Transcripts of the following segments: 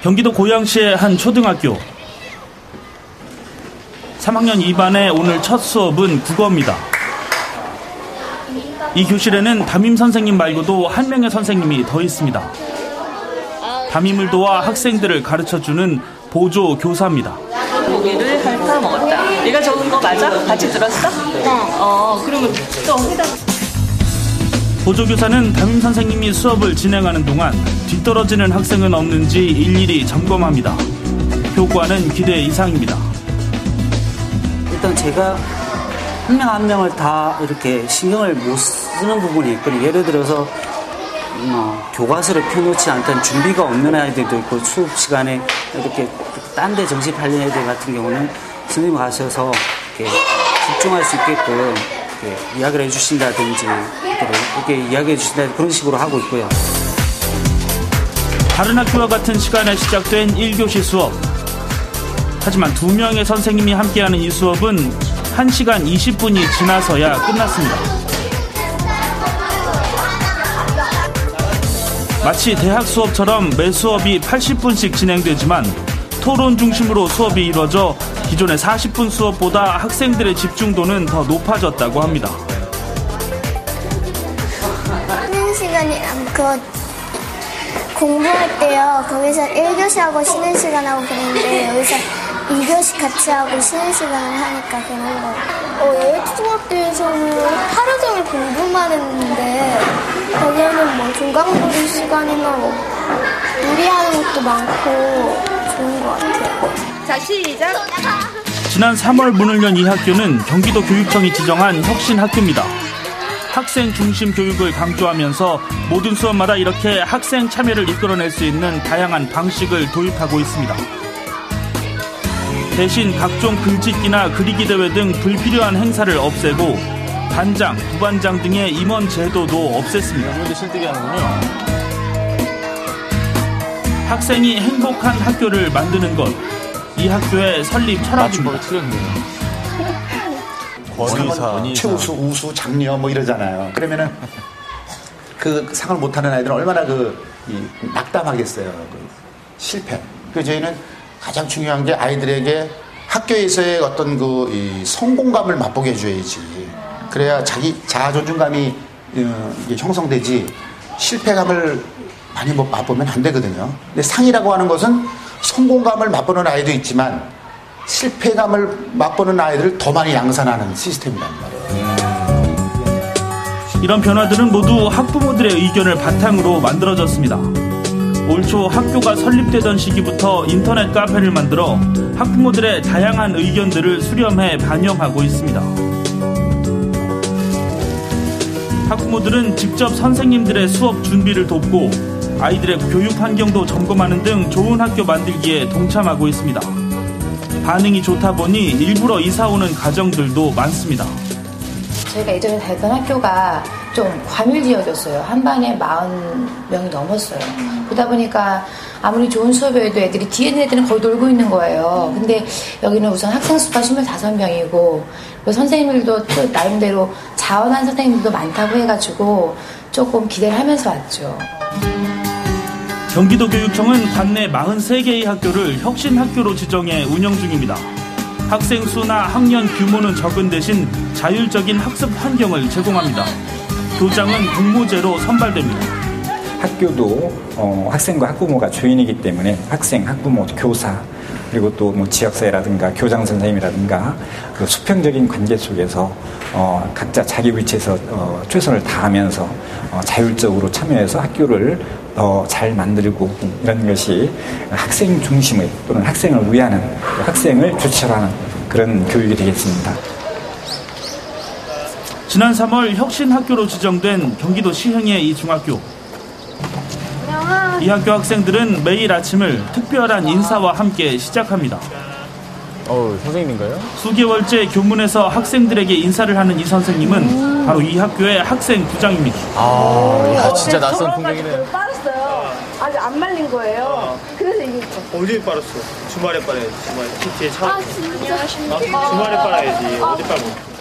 경기도 고양시의 한 초등학교 3학년 2반의 오늘 첫 수업은 국어입니다. 이 교실에는 담임 선생님 말고도 한 명의 선생님이 더 있습니다. 담임을 도와 학생들을 가르쳐주는 보조 교사입니다. 고기를 핥아 먹었다. 네가 적은 거 맞아? 같이 들었어? 네. 그러면 또 해다. 보조교사는 담임 선생님이 수업을 진행하는 동안 뒤떨어지는 학생은 없는지 일일이 점검합니다. 효과는 기대 이상입니다. 일단 제가 한 명 한 명을 다 이렇게 신경을 못 쓰는 부분이 있거든요. 예를 들어서 교과서를 펴놓지 않던 준비가 없는 아이들도 있고, 수업 시간에 이렇게 딴 데 정신팔린 애들 같은 경우는 선생님 가셔서 이렇게 집중할 수 있게끔 이렇게 이야기를 해주신다든지 이렇게 이야기해 주신다든지 그런 식으로 하고 있고요. 다른 학교와 같은 시간에 시작된 1교시 수업. 하지만 2명의 선생님이 함께하는 이 수업은 1시간 20분이 지나서야 끝났습니다. 마치 대학 수업처럼 매 수업이 80분씩 진행되지만 토론 중심으로 수업이 이루어져 기존의 40분 수업보다 학생들의 집중도는 더 높아졌다고 합니다. 쉬는 시간이 공부할 때요. 거기서 1교시하고 쉬는 시간하고 그랬는데 여기서 2교시 같이 하고 쉬는 시간을 하니까 그런 거예요. 초등학교에서는 하루 종일 공부만 했는데 거기에는 뭐 중간고리 시간이나 뭐 놀이하는 것도 많고 좋은 것 같아요. 자, 시작. 지난 3월 문을 연 이 학교는 경기도 교육청이 지정한 혁신학교입니다. 학생 중심 교육을 강조하면서 모든 수업마다 이렇게 학생 참여를 이끌어낼 수 있는 다양한 방식을 도입하고 있습니다. 대신 각종 글짓기나 그리기 대회 등 불필요한 행사를 없애고 반장, 부반장 등의 임원 제도도 없앴습니다. 그런데 실뜨기 하는군요. 학생이 행복한 학교를 만드는 것, 이 학교의 설립 철학입니다. 권위사, 최우수, 우수, 장려 뭐 이러잖아요. 그러면은 그 상을 못하는 아이들은 얼마나 낙담하겠어요. 실패. 그래서 저희는 가장 중요한 게 아이들에게 학교에서의 어떤 이 성공감을 맛보게 해줘야지. 그래야 자기 자아 존중감이 형성되지. 실패감을 많이 맛보면 안 되거든요. 근데 상이라고 하는 것은 성공감을 맛보는 아이도 있지만 실패감을 맛보는 아이들을 더 많이 양산하는 시스템이란 말이에요. 이런 변화들은 모두 학부모들의 의견을 바탕으로 만들어졌습니다. 올 초 학교가 설립되던 시기부터 인터넷 카페를 만들어 학부모들의 다양한 의견들을 수렴해 반영하고 있습니다. 학부모들은 직접 선생님들의 수업 준비를 돕고 아이들의 교육 환경도 점검하는 등 좋은 학교 만들기에 동참하고 있습니다. 반응이 좋다 보니 일부러 이사 오는 가정들도 많습니다. 저희가 예전에 다녔던 학교가 좀 과밀지어졌어요. 한 반에 40명이 넘었어요. 그러다 보니까 아무리 좋은 수업이어도 애들이 뒤에 있는 애들은 거의 놀고 있는 거예요. 근데 여기는 우선 학생 수가 25명이고 선생님들도 또 나름대로 자원한 선생님들도 많다고 해가지고 조금 기대를 하면서 왔죠. 경기도교육청은 관내 43개의 학교를 혁신학교로 지정해 운영 중입니다. 학생 수나 학년 규모는 적은 대신 자율적인 학습 환경을 제공합니다. 교장은 공모제로 선발됩니다. 학교도 학생과 학부모가 주인이기 때문에 학생, 학부모, 교사 그리고 또 지역사회라든가 교장 선생님이라든가 그 수평적인 관계 속에서 각자 자기 위치에서 최선을 다하면서 자율적으로 참여해서 학교를 잘 만들고 이런 것이 학생 중심의 또는 학생을 위하는 학생을 주체하는 그런 교육이 되겠습니다. 지난 3월 혁신학교로 지정된 경기도 시흥의 이 중학교. 이 학교 학생들은 매일 아침을 특별한 인사와 함께 시작합니다. 선생님인가요? 수개월째 교문에서 학생들에게 인사를 하는 이 선생님은 바로 이 학교의 학생 부장입니다. 진짜 낯선 풍경이네. 빨았어요. 아직 안 말린 거예요. 그래서 이게 어디에 빨았어? 주말에 빨아야지. 주말에 PT에 차. 진짜? 주말에 빨아야지. 어디 빨고?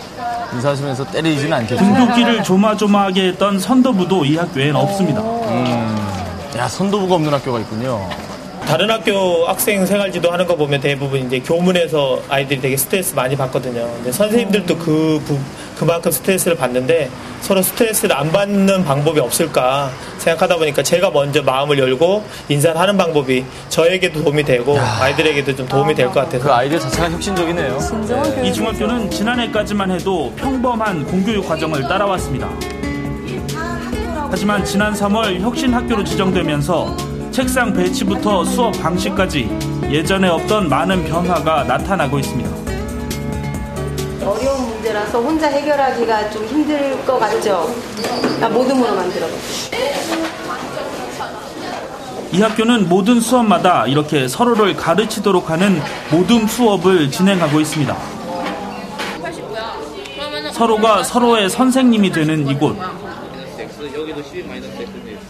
인사하시면서 때리지는 않겠죠? 등굣길을 조마조마하게 했던 선도부도 이 학교엔 없습니다. 선도부가 없는 학교가 있군요. 다른 학교 학생 생활지도 하는 거 보면 대부분 이제 교문에서 아이들이 되게 스트레스 많이 받거든요. 근데 선생님들도 그만큼 스트레스를 받는데 서로 스트레스를 안 받는 방법이 없을까 생각하다 보니까 제가 먼저 마음을 열고 인사를 하는 방법이 저에게도 도움이 되고 아이들에게도 좀 도움이 될 것 같아서. 그 아이들 자체가 혁신적이네요. 이 중학교는 지난해까지만 해도 평범한 공교육 과정을 따라왔습니다. 하지만 지난 3월 혁신학교로 지정되면서 책상 배치부터 수업 방식까지 예전에 없던 많은 변화가 나타나고 있습니다. 어려운 문제라서 혼자 해결하기가 좀 힘들 것 같죠? 나 모둠으로 만들어봤어요. 이 학교는 모든 수업마다 이렇게 서로를 가르치도록 하는 모둠 수업을 진행하고 있습니다. 서로가 서로의 선생님이 되는 이곳.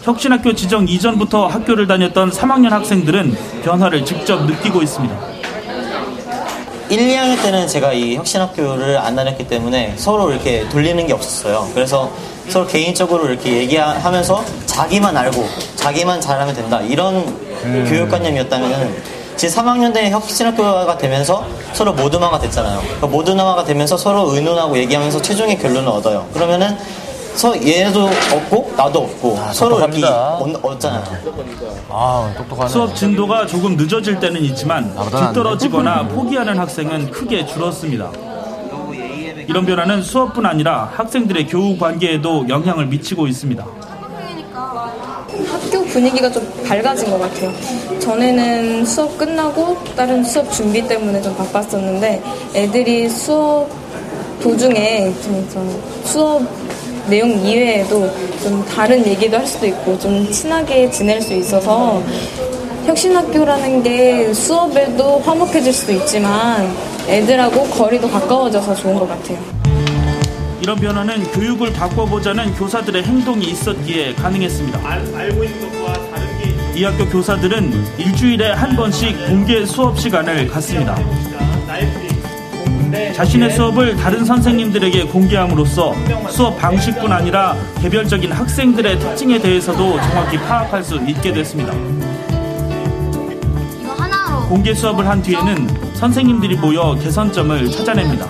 혁신학교 지정 이전부터 학교를 다녔던 3학년 학생들은 변화를 직접 느끼고 있습니다. 1, 2학년 때는 제가 이 혁신학교를 안 다녔기 때문에 서로 이렇게 돌리는 게 없었어요. 그래서 서로 개인적으로 이렇게 얘기하면서 자기만 알고 자기만 잘하면 된다 이런 교육관념이었다면 지금 3학년 때 혁신학교가 되면서 서로 모둠화가 됐잖아요. 그러니까 모둠화가 되면서 서로 의논하고 얘기하면서 최종의 결론을 얻어요. 그러면은 얘도 없고 나도 없고 서로 이렇게 얻잖아요. 똑똑하네. 수업 진도가 조금 늦어질 때는 있지만 뒤떨어지거나 포기하는 학생은 크게 줄었습니다. 이런 변화는 수업뿐 아니라 학생들의 교우 관계에도 영향을 미치고 있습니다. 학교 분위기가 좀 밝아진 것 같아요. 전에는 수업 끝나고 다른 수업 준비 때문에 좀 바빴었는데 애들이 수업 도중에 수업 내용 이외에도 좀 다른 얘기도 할 수도 있고 좀 친하게 지낼 수 있어서 혁신학교라는 게 수업에도 화목해질 수도 있지만 애들하고 거리도 가까워져서 좋은 것 같아요. 이런 변화는 교육을 바꿔보자는 교사들의 행동이 있었기에 가능했습니다. 알고 있는 것과 다른 게 이 학교 교사들은 일주일에 한 번씩 공개 수업 시간을 갖습니다. 자신의 수업을 다른 선생님들에게 공개함으로써 수업 방식뿐 아니라 개별적인 학생들의 특징에 대해서도 정확히 파악할 수 있게 됐습니다. 공개 수업을 한 뒤에는 선생님들이 모여 개선점을 찾아냅니다.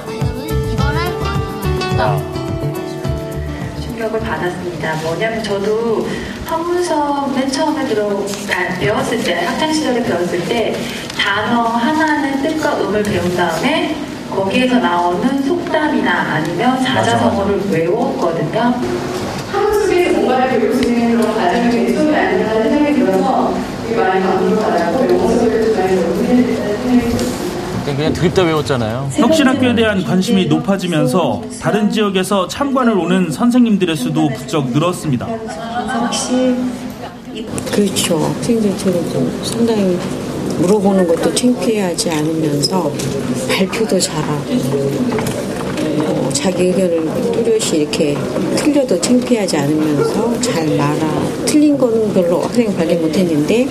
충격을 받았습니다. 뭐냐면 저도 한문서 맨 처음에 배웠을 때, 학창시절에 배웠을 때 단어 하나는 뜻과 음을 배운 다음에 거기에서 나오는 속담이나 아니면 사자성어를 외웠거든요. 한문 속에 뭔가를 배울 수 있는 그런 과정이 왼쪽이 아닌가 하는 생각이 들어서 되게 많이 감동을 받았고 영어 속에도 많이 배우는 생각이 들었어요. 그냥 드립다 외웠잖아요. 혁신학교에 대한 관심이 높아지면서 다른 지역에서 참관을 오는 선생님들의 수도 부쩍 늘었습니다. 그렇죠. 학생들처럼 좀 상당히 물어보는 것도 창피하지 않으면서 발표도 잘하고 자기 의견을 뚜렷이 이렇게 틀려도 창피하지 않으면서 잘 말아. 틀린 거는 별로 학생이 발견 못했는데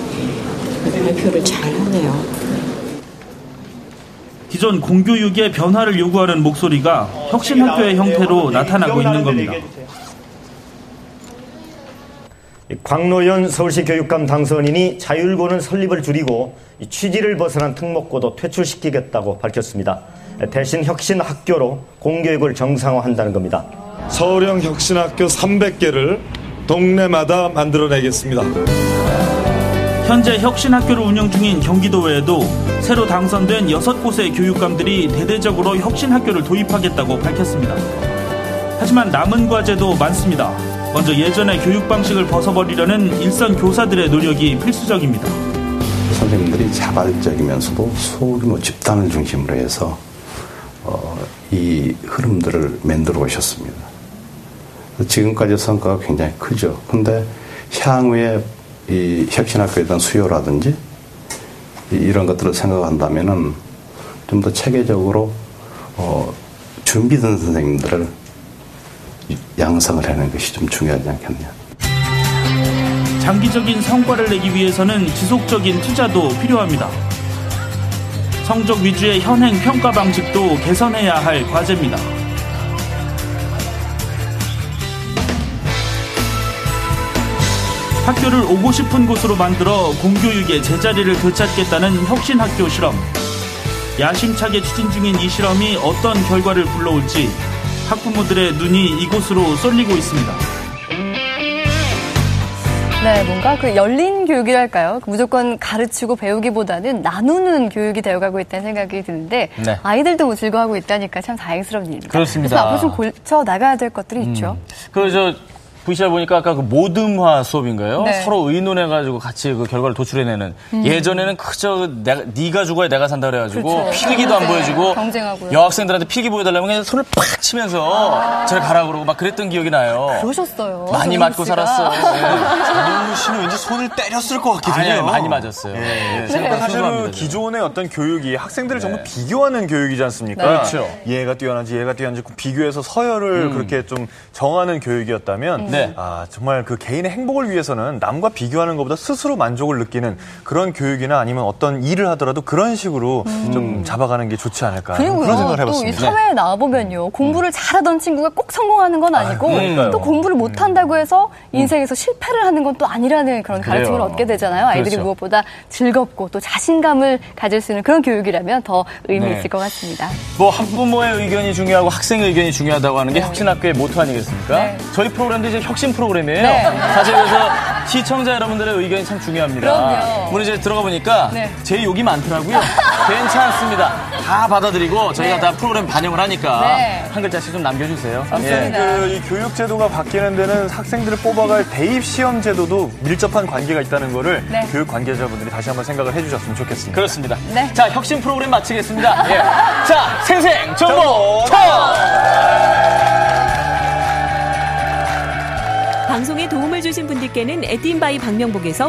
발표를 잘하네요. 기존 공교육의 변화를 요구하는 목소리가 혁신학교의 형태로 나타나고 있는 겁니다. 광노현 서울시 교육감 당선인이 자율고는 설립을 줄이고 취지를 벗어난 특목고도 퇴출시키겠다고 밝혔습니다. 대신 혁신학교로 공교육을 정상화한다는 겁니다. 서울형 혁신학교 300개를 동네마다 만들어내겠습니다. 현재 혁신학교를 운영 중인 경기도 외에도 새로 당선된 6곳의 교육감들이 대대적으로 혁신학교를 도입하겠다고 밝혔습니다. 하지만 남은 과제도 많습니다. 먼저 예전의 교육 방식을 벗어버리려는 일선 교사들의 노력이 필수적입니다. 선생님들이 자발적이면서도 소규모 집단을 중심으로 해서 이 흐름들을 만들어 오셨습니다. 지금까지 성과가 굉장히 크죠. 근데 향후에 이 혁신학교에 대한 수요라든지 이런 것들을 생각한다면은 좀 더 체계적으로 준비된 선생님들을 양성을 하는 것이 좀 중요하지 않겠냐. 장기적인 성과를 내기 위해서는 지속적인 투자도 필요합니다. 성적 위주의 현행 평가 방식도 개선해야 할 과제입니다. 학교를 오고 싶은 곳으로 만들어 공교육의 제자리를 되찾겠다는 혁신학교 실험. 야심차게 추진 중인 이 실험이 어떤 결과를 불러올지 학부모들의 눈이 이곳으로 쏠리고 있습니다. 네, 뭔가 그 열린 교육이랄까요? 무조건 가르치고 배우기보다는 나누는 교육이 되어가고 있다는 생각이 드는데 네. 아이들도 뭐 즐거워하고 있다니까 참 다행스러운 일입니다. 그렇습니다. 그래서 앞으로 좀 고쳐 나가야 될 것들이 있죠. VCR 보니까 아까 그 모듬화 수업인가요? 네. 서로 의논해가지고 같이 그 결과를 도출해내는. 예전에는 그저 네가 죽어야 내가 산다 그래가지고 그렇죠. 필기도 안 보여주고 경쟁하고요. 여학생들한테 필기 보여달라면 그냥 손을 팍 치면서 잘 가라 그러고 막 그랬던 기억이 나요. 그러셨어요. 많이 맞고 살았어요. 전현무 씨는 왠지 손을 때렸을 것 같기도 해요. 아니요, 많이 맞았어요. 사실 그 기존의 어떤 교육이 학생들을 전부 비교하는 교육이지 않습니까? 그렇죠. 얘가 뛰어난지 비교해서 서열을 그렇게 좀 정하는 교육이었다면 정말 그 개인의 행복을 위해서는 남과 비교하는 것보다 스스로 만족을 느끼는 그런 교육이나 아니면 어떤 일을 하더라도 그런 식으로 좀 잡아가는 게 좋지 않을까 그런 생각을 해봤습니다. 또 이 사회에 나와보면요. 공부를 잘하던 친구가 꼭 성공하는 건 아니고 또 공부를 못한다고 해서 인생에서 실패를 하는 건 또 아니라는 그런 가르침을 얻게 되잖아요. 아이들이 그렇죠. 무엇보다 즐겁고 또 자신감을 가질 수 있는 그런 교육이라면 더 의미 있을 것 같습니다. 뭐 학부모의 의견이 중요하고 학생의 의견이 중요하다고 하는 게 혁신학교의 모토 아니겠습니까? 네. 저희 프로그램도 이제 혁신 프로그램이에요. 네. 사실 그래서 시청자 여러분들의 의견이 참 중요합니다. 그럼요. 오늘 이제 들어가 보니까 제 욕이 많더라고요. 괜찮습니다. 다 받아들이고 저희가 다 프로그램 반영을 하니까 한 글자씩 좀 남겨주세요. 이 교육 제도가 바뀌는 데는 학생들을 뽑아갈 대입 시험 제도도 밀접한 관계가 있다는 거를 교육 관계자분들이 다시 한번 생각을 해주셨으면 좋겠습니다. 그렇습니다. 자, 혁신 프로그램 마치겠습니다. 자, 생생 정보 터! 방송에 도움을 주신 분들께는 에뛰인바이 박명복에서